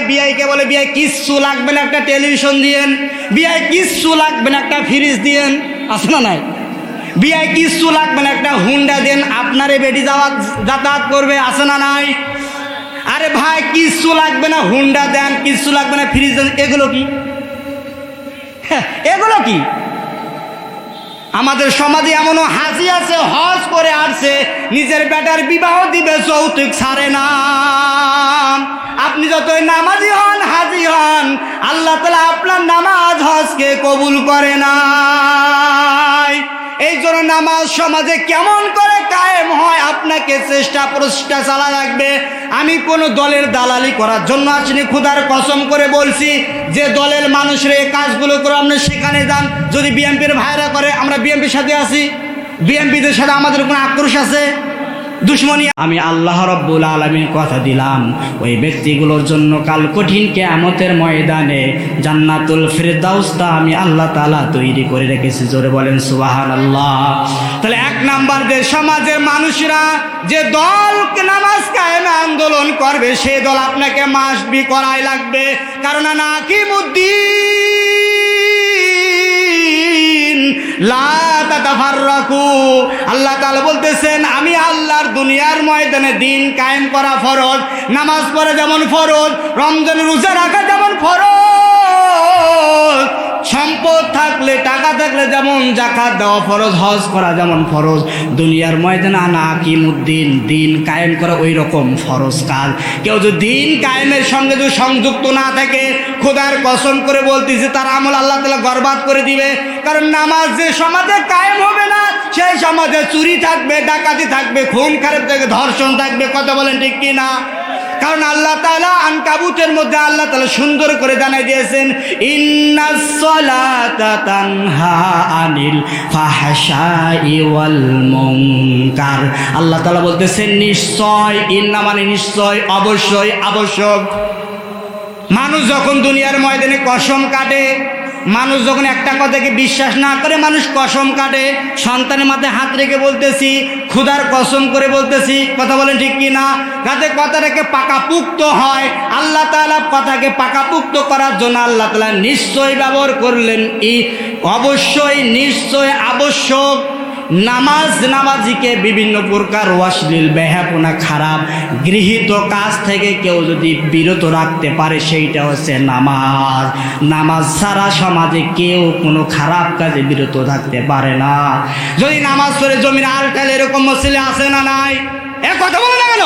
বিআইকে বলে বিআই কিচ্ছু লাগবে না, একটা টেলিভিশন দিয়েন। বিআই কিচ্ছু লাগবে না, একটা ফ্রিজ দিয়েন। আছে না নাই? বিআই কিচ্ছু লাগবে না, একটা হুন্ডা দেন, আপনারে বেটি যাতায়াত করবে। আছে না নাই? আরে ভাই কিচ্ছু লাগবে না, হুন্ডা দেন, কিচ্ছু লাগবে না, ফ্রিজ দেন। এগুলো কি? এগুলো কি? আমাদের সমাজে এমনও হাজি আছে, হজ করে আসছে, নিজের বেটার বিবাহ দিবে, যৌতুক ছাড়ে না। আপনি যতই নামাজি হন, হাজি হন, আল্লাহ তাআলা আপনার নামাজ হজকে কবুল করে না। এই জন্য নামাজ সমাজে কেমন করে কায়েম হয়, আপনাকে চেষ্টা প্রচেষ্টা চালা রাখবে। আমি কোনো দলের দালালি করার জন্য আসিনি, খোদার কসম করে বলছি, যে দলের মানুষের এই কাজগুলো করে আপনি সেখানে যান। যদি বিএনপির ভাইরা করে, আমরা বিএনপির সাথে আছি, বিএনপিদের সাথে আমাদের কোনো আক্রোশ আছে, দুশ্মনী? আমি আল্লাহ রাব্বুল আলামিন কথা দিলাম, ওই ব্যক্তিগুলোর জন্য কাল কঠিন কিয়ামতের ময়দানে জান্নাতুল ফিরদাউসটা আমি আল্লাহ তাআলা তৈরি করে রেখেছি। জোরে বলেন সুবহানাল্লাহ। তাহলে এক নাম্বার, যে সমাজের মানুষরা যে দল নামাজ কায়েমে আন্দোলন করবে, সেই দল আপনাকে মাসবি করাই লাগবে। কারণ নাকিমুদ্দিন লা তাতাফাররাকু, আল্লাহ তাআলা বলতেছেন আমি আল্লাহর দুনিয়ার ময়দানে দিন কায়েম করা ফরজ। নামাজ পড়া যেমন ফরজ, রমজান রোজা রাখা যেমন ফরজ, সম্পদ থাকলে টাকা থাকলে যেমন যাকাত দেওয়া ফরজ, হজ করা যেমন ফরজ, দুনিয়ার ময়দানে নাকিমুদ্দিন দিন কায়েম করা ওই রকম ফরজ কাজ। কেউ যদি দিন কায়েমের সঙ্গে যদি সংযুক্ত না থাকে, খোদার কসম করে বলতেছে তার আমল আল্লাহ তাআলা বরবাদ করে দিবে। কারণ নামাজ যে সমাজে কায়েম হবে না, সেই সমাজে চুরি থাকবে, ডাকাতি থাকবে, খুন খারাপ থাকবে, ধর্ষণ থাকবে। কথা বলেন ঠিক কি না? কারণ আল্লাহ তাআলা আনকাবুতের মধ্যে আল্লাহ তাআলা সুন্দর করে জানাই দিয়েছেন, ইন্নাস সালাতা তানহা আনিল ফাহশাই ওয়াল মুনকার। আল্লাহ তাআলা বলতেছেন নিশ্চয়, ইন্না মানে নিশ্চয়, অবশ্যই, আবশ্যক। মানুষ যখন দুনিয়ার ময়দানে কসম কাটে, মানুষ যখন একটা কথাকে বিশ্বাস না করে মানুষ কসম কাটে, সন্তানের মাথায় হাত রেখে বলতেছি, খোদার কসম করে বলতেছি, কথা বলেন ঠিক কি না? যাতে কথাটাকে পাকাপুক্ত হয়, আল্লাহ তাআলা কথাকে পাকাপুক্ত করার জন্য আল্লাহ তাআলা নিশ্চয় ব্যবহার করলেন অবশ্যই, নিশ্চয়, আবশ্যক। নামাজিকে বিভিন্ন প্রকার অশ্লীল বেহাপনা খারাপ গৃহীত কাজ থেকে কেউ যদি বিরত রাখতে পারে, সেইটা হচ্ছে নামাজ। নামাজ ছাড়া সমাজে কেউ কোনো খারাপ কাজে বিরত থাকতে পারে না। যদি নামাজ পড়ে জমির আলটাল, এরকম মসজিদে আছে না নাই? কথা বলে না কেন?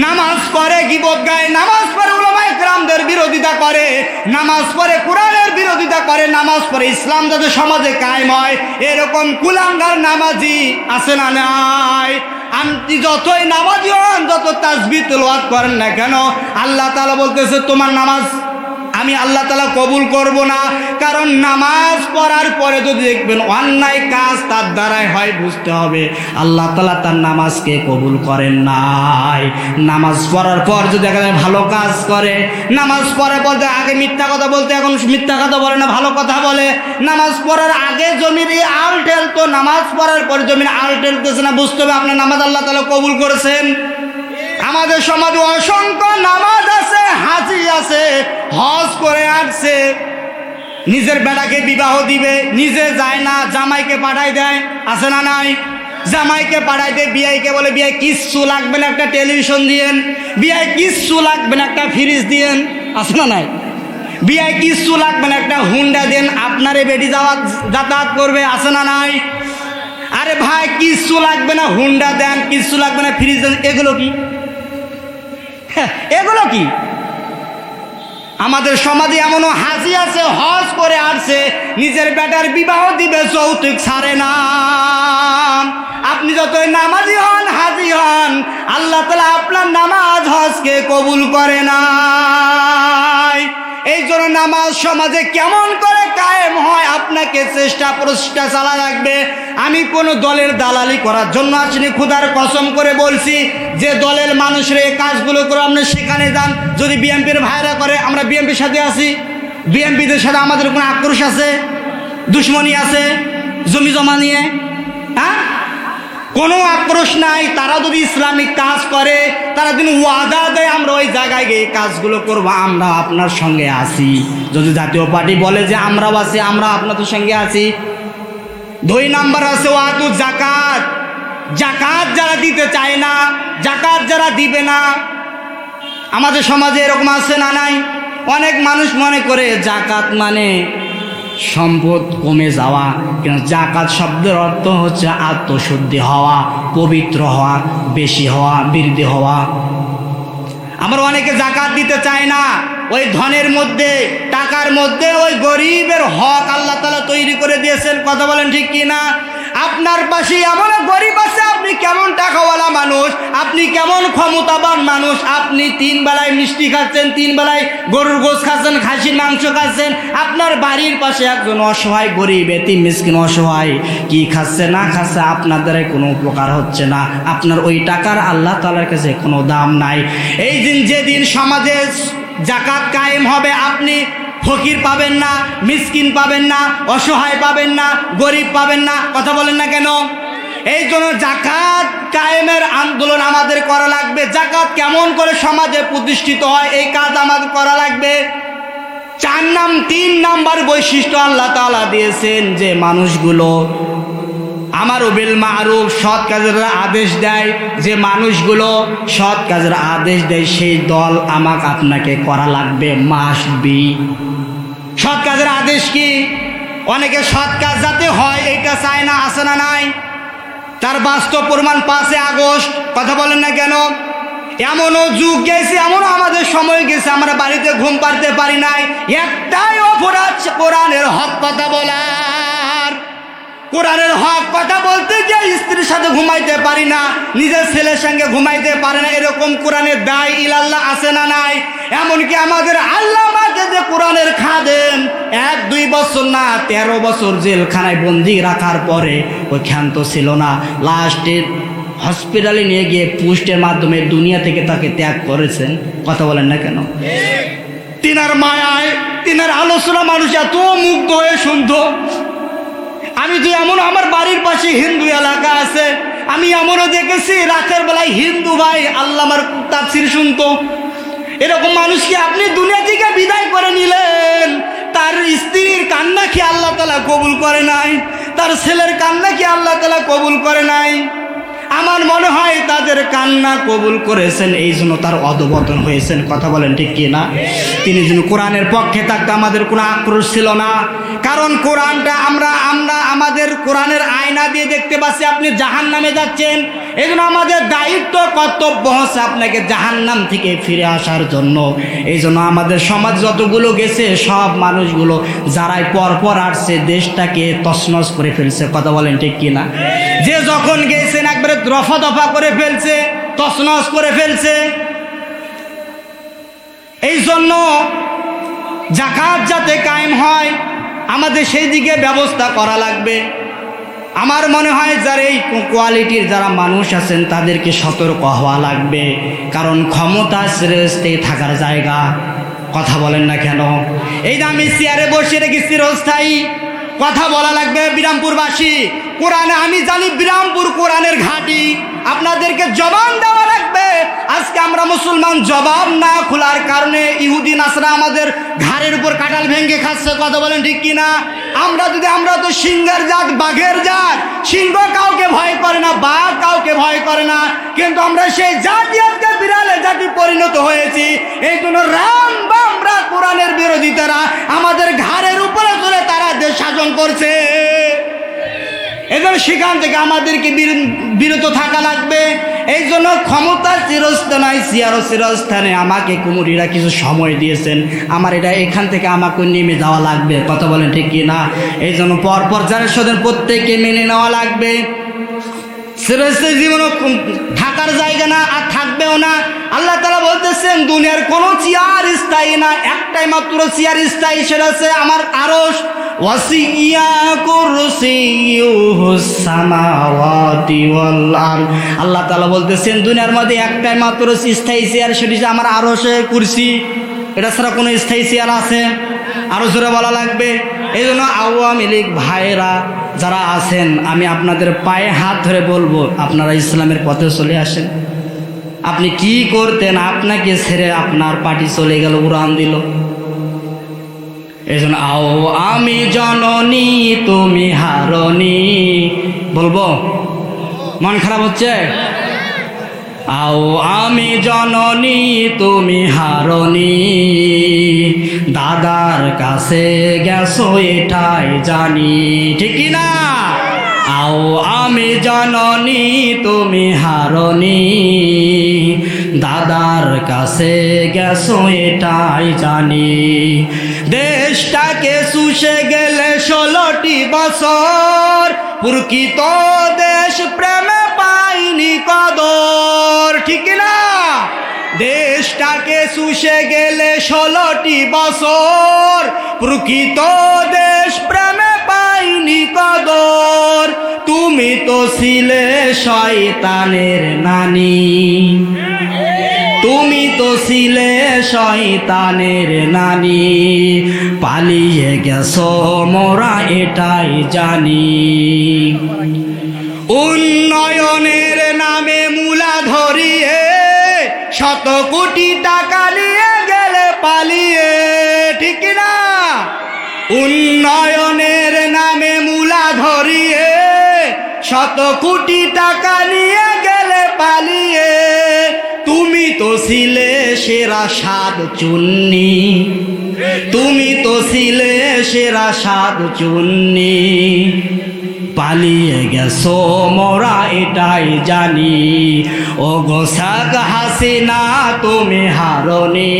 নামাজ পড়ে গীবত গায়, নামাজ পড়ে উলামায়ে কেরামদের বিরোধিতা করে, নামাজ পড়ে কোরআনের বিরোধিতা করে, নামাজ পড়ে ইসলাম যাতে সমাজে কায়েম হয়, এরকম কুলাঙ্গার নামাজি আছে না নাই? আপনি যতই নামাজি হন, যত তাসবিহ তেলাওয়াত করেন না কেন, আল্লাহ তাআলা বলতেছে তোমার নামাজ আমি আল্লাহ তাআলা কবুল করব না। কারণ নামাজ পড়ার পরে যদি দেখবেন অন্যায় কাজ তার দ্বারাই হয়, বুঝতে হবে আল্লাহ তাআলা তার নামাজকে কবুল করেন নাই। নামাজ পড়ার পর যদি এখানে ভালো কাজ করে, নামাজ পড়ার পর আগে মিথ্যা কথা বলতে, এখন মিথ্যা কথা বলে না, ভালো কথা বলে। নামাজ পড়ার আগে জমির আল ঠেলতো, নামাজ পড়ার পর জমির আল ঠেলতেছে না, বুঝতে হবে আপনার নামাজ আল্লাহ তাআলা কবুল করেছেন। আমাদের সমাজে অসংখ্য নামাজ আছে, হাজি আছে, হজ করে আসছে, নিজের বেটাকে বিবাহ দিবে, নিজে যায় না, জামাইকে পাঠায় দেয়। আছে না নাই? জামাইকে পাঠায় দেয়, বিআইকে বলে বিআই কিচ্ছু লাগবে না, একটা টেলিভিশন দিয়েন। বিআই কিচ্ছু লাগবে না, একটা ফ্রিজ দিয়েন। আছে না নাই? বিআই কিচ্ছু লাগবে না, একটা হুন্ডা দেন, আপনারে বেটি যাতায়াত করবে। আছে না নাই? আরে ভাই কিচ্ছু লাগবে না, হুন্ডা দেন, কিচ্ছু লাগবে না, ফ্রিজ দেন। এগুলো কি? এগুলো কি? আমাদের সমাজে এমনও হাজি আছে, হজ করে আসছে, নিজের বেটার বিবাহ দিবে, যৌতুক ছাড়ে না। আপনি যতই নামাজি হন, হাজি হন, আল্লাহ তাআলা আপনার নামাজ হজকে কবুল করে না। এই জন্য নামাজ সমাজে কেমন করে কায়েম হয়, আপনাকে চেষ্টা প্রচেষ্টা চালা রাখবে। আমি কোনো দলের দালালি করার জন্য আসিনি, খোদার কসম করে বলছি, যে দলের মানুষের এই কাজগুলো করে আপনি সেখানে যান। যদি বিএনপির ভাইরা করে, আমরা বিএনপির সাথে আছি, বিএনপিদের সাথে আমাদের কোনো আক্রোশ আছে, দুশ্মনী আছে, জমি জমা নিয়ে। হ্যাঁ, কোনো আক্রোশ নাই। তারা যদি ইসলামিক কাজ করে, তারা যদি ওয়াদা দেয় আমরা ওই জায়গায় গিয়ে কাজগুলো করবো, আমরা আপনার সঙ্গে আছি। যদি জাতীয় পার্টি বলে যে আমরাও আছি, আমরা আপনাদের সঙ্গে আছি। 2 নাম্বার আছে ওয়াতু জাকাত। জাকাত যারা দিতে চায় না, জাকাত যারা দিবে না, আমাদের সমাজে এরকম আছে না নাই? অনেক মানুষ মনে করে জাকাত মানে সম্পদ কমে যাওয়া, কিন্তু জাকাত শব্দের অর্থ হচ্ছে আত্মশুদ্ধি হওয়া, পবিত্র হওয়া, বেশি হওয়া, বৃদ্ধি হওয়া। আমরা অনেকে জাকাত দিতে চায় না। ওই ধনের মধ্যে, টাকার মধ্যে ওই গরিবের হক আল্লাহ তাআলা তৈরি করে দিয়েছেন। কথা বলেন ঠিক কি না? আপনার পাশে এমন গরিব আছে, আপনি কেমন টাকাওয়ালা মানুষ, আপনি কেমন ক্ষমতাবান মানুষ, আপনি 3 বেলায় মিষ্টি খাচ্ছেন, 3 বেলায় গরুর গোশ খাচ্ছেন, খাসির মাংস খাচ্ছেন। আপনার বাড়ির পাশে একজন অসহায় গরিব এতিম মিসকিন অসহায় কি খাচ্ছে না খাচ্ছে, আপনার দ্বারাই কোনো উপকার হচ্ছে না। আপনার ওই টাকার আল্লাহ তাআলার কাছে কোনো দাম নাই। এই দিন যেদিন সমাজে জাকাত কায়েম হবে, আপনি ফকির পাবেন না, মিসকিন পাবেন না, অসহায় পাবেন না, গরিব পাবেন না। কথা বলেন না কেন? এই জন্য জাকাত কায়েমের আন্দোলন আমাদের করা লাগবে। জাকাত কেমন করে সমাজে প্রতিষ্ঠিত হয়, এই কাজ আমাদের করা লাগবে। 3 নাম্বার বৈশিষ্ট্য আল্লাহ তাআলা দিয়েছেন যে মানুষগুলো আমারু বিল মারুফ, সৎ কাজের আদেশ দেয়। যে মানুষগুলো সৎ কাজের আদেশ দেয়, সেই দল আমাকে আপনাকে করা লাগবে, মাস্ট বি। সৎ কাজের আদেশ কি? অনেকে সৎ কাজ যাতে হয় এটা চায় না, আছে না নাই? তার বাস্তব প্রমাণ 5 আগস্ট। কথা বলেন না কেন? এমনও যুগ গেছে, এমনও আমাদের সময় গেছে, আমরা বাড়িতে ঘুম পাড়তে পারি নাই। একটাই অপরাধ, কোরআনের হক কথা বলার। কোরআনের হক কথা বলতে গিয়ে স্ত্রীর সাথে ঘুমাইতে পারি না, নিজের ছেলের সঙ্গে ঘুমাইতে পারে না, এরকম কোরআনের দায় ইলাল্লাহ আছে না নাই? এমনকি আমাদের আল্লাহ আমাকে যে কোরআনের খাদেম 1-2 বছর না 13 বছর জেলখানায় বন্দি রাখার পরে ওই ক্ষান্ত ছিল না, লাস্টে হসপিটালে নিয়ে গিয়ে পুষ্টের মাধ্যমে দুনিয়া থেকে তাকে ত্যাগ করেছেন। কথা বলেন না কেন? তিনার মায়ায়, তিনার আলোচনা মানুষ এত মুগ্ধ হয়ে শুনতো। আমি তো এমন, আমার বাড়ির পাশে হিন্দু এলাকা আছে, আমি এমনও দেখেছি রাতের বেলায় হিন্দু ভাই আল্লাহ আমার তাফসীর শুনতো। এরকম মানুষকে আপনি দুনিয়া থেকে বিদায় করে নিলেন, তার স্ত্রীর কান্না কি আল্লাহ তাআলা কবুল করে নাই? তার ছেলের কান্না কি আল্লাহ তাআলা কবুল করে নাই? আমার মনে হয় তাদের কান্না কবুল করেছেন, এই জন্য তার অধঃপতন হয়েছেন। কথা বলেন ঠিক কি না? তিনি যেন কোরআনের পক্ষে থাকতে আমাদের কোনো আক্রোশ ছিল না। কারণ কোরআনটা আমরা আমাদের কোরআনের আয়না দিয়ে দেখতে পাচ্ছি আপনি জাহান্নামে যাচ্ছেন। এই জন্য আমাদের দায়িত্ব কর্তব্য হচ্ছে আপনাকে জাহান্নাম থেকে ফিরে আসার জন্য। এই জন্য আমাদের সমাজ যতগুলো গেছে সব মানুষগুলো যারাই পরপর আসছে দেশটাকে তছনছ করে ফেলছে। কথা বলেন ঠিক কি না? যে যখন গেছেন একবারে রফা দফা করে ফেলছে, তছনছ করে ফেলছে। এই জন্য জাকাত যাতে কায়েম হয় আমাদের সেই দিকে ব্যবস্থা করা লাগবে। আমার মনে হয় যারা এই কোয়ালিটির যারা মানুষ আছেন তাদেরকে সতর্ক হওয়া লাগবে, কারণ ক্ষমতা চিরস্থায়ী থাকার জায়গা। কথা বলেন না কেন? এই যে আমি চেয়ারে বসে রেখে চিরস্থায়ী, কথা বলা লাগবে বিরামপুরবাসী। কোরআনে আমি জানি বিরামপুর কোরআনের ঘাঁটি, আপনাদেরকে জবান দেওয়া লাগবে। আজকে আমরা মুসলমান জবাব না খোলার কারণে ইহুদি নাসরা আমাদের ঘাড়ের উপর কাঁঠাল ভেঙে খাচ্ছে। কথা বলেন ঠিক কিনা? আমরা তো সিংহের জাত, বাঘের জাত। সিংহ কাউকে ভয় করে না, বাঘ কাউকে ভয় করে না, কিন্তু আমরা সেই জাতি আজকে বিড়ালে জাতি পরিণত হয়েছি। এই জন্য রাম বামরা কোরআনের বিরোধিতারা আমাদের ঘাড়ের উপরে চলে তারা দেশ শাসন করছে। এজন্য সেখান থেকে আমাদেরকে বিরত থাকা লাগবে। এই জন্য ক্ষমতার চিরস্থায়ী চেয়ারও চিরস্থানে আমাকে কুমুরিরা কিছু সময় দিয়েছেন, আমার এটা এখান থেকে আমাকে নেমে যাওয়া লাগবে। কথা বলেন ঠিক কি না? এই জন্য পরপর যারা সদের প্রত্যেককে মেনে নেওয়া লাগবে। চিরস্থায়ী জীবনও থাকার জায়গা না, আর থাকবেও না। আল্লাহ তাআলা বলতেছেন দুনিয়ার কোনো চেয়ার স্থায়ী না, একটাই মাত্র চেয়ার স্থায়ী, সেটা হচ্ছে আমার আরশ। আল্লাহ তাআলা বলতেছেন দুনিয়ার মধ্যে একটাই মাত্র স্থায়ী চেয়ার, সেটি আমার আরশে কুরসি। এটা ছাড়া কোনো স্থায়ী চেয়ার আছে? আরো জোরে বলা লাগবে। এই জন্য আওয়ামী লীগ ভাইরা যারা আছেন আমি আপনাদের পায়ে হাত ধরে বলবো আপনারা ইসলামের পথে চলে আসেন। আপনি কি করতেন, আপনাকে ছেড়ে আপনার পার্টি চলে গেল, উড়ান দিল। এই জন্য আও আমি জননী তুমি হারনি বলবো, মন খারাপ হচ্ছে? আও আমি জননী তুমি হারনি, দাদার কাছে গেছো এটাই জানি, ঠিক না? আও আমি জননী তুমি হারনি, দাদার কাছে গেছো এটাই জানি। দেশটাকে শুষে গেলে 16টি বছর, প্রকৃত দেশ প্রেমে পাইনি কদর, ঠিক না? দেশটাকে শুষে গেলে 16টি বছর, প্রকৃত দেশ প্রেমে পাইনি কদর। তুমি তো ছিলে শয়তানের নানি, তুমি তো ছিলে শয়তানের নানি, পালিয়ে গেছো মোরা এটাই জানি। উন্নয়নের নামে মূলা ধরিয়ে 100 কোটি টাকা নিয়ে গেলে পালিয়ে, ঠিক না? উন্নয়নের নামে মূলা ধরিয়ে 100 কোটি টাকা নিয়ে গেলে পালিয়ে। তুমি তো ছিলে সেরা সাদ চুন্নি, তুমি তো ছিলে সেরা সাদ চুন্নি, পালিয়ে গেছো মোরা এটাই জানি। ও গো শেখ হাসিনা তুমি হারনি,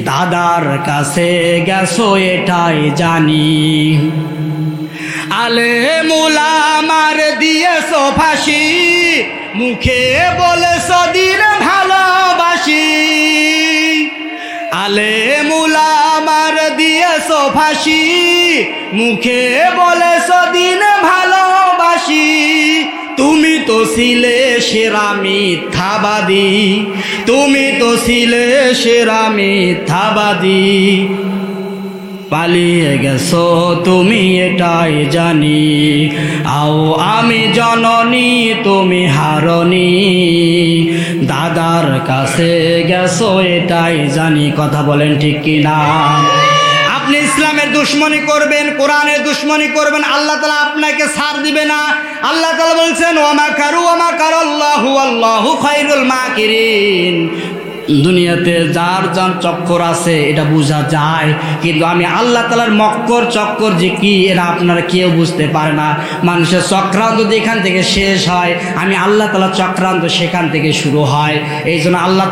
দাদার কাছে গেছো এটাই জানি। আলেম উলামার দিয়েছো ফাঁসি, মুখে বলেছো দিন ভালোবাসি। আলেম উলামার দিয়েছো ফাঁসি, মুখে বলেছো দিন ভালোবাসি। তুমি তো ছিলে সেরা মিথ্যাবাদী, তুমি তো ছিলে সেরা মিথ্যাবাদী, পালিয়ে গেছো তুমি এটাই জানি। আও আমি জননী তুমি হারনি, দাদার কাছে গেছো এটাই জানি। কথা বলেন ঠিক কিনা? আপনি ইসলামের দুশ্মনী করবেন, কোরআনের দুশ্মনী করবেন, আল্লাহ তাআলা আপনাকে ছাড় দিবে না। আল্লাহ তাআলা বলছেন ওয়া মাকারু ওয়া মাকারাল্লাহু আল্লাহু খায়রুল মাকিরিন। দুনিয়াতে যার যার চক্কর আছে এটা বোঝা যায়, কিন্তু আমি আল্লাহ তাআলার মক্কর চক্কর যে কি এরা আপনারা কেউ বুঝতে পারে না। মানুষের চক্রান্ত যেখান থেকে শেষ হয়, আমি আল্লাহ তাআলার চক্রান্ত সেখান থেকে শুরু হয়। এই জন্য আল্লাহ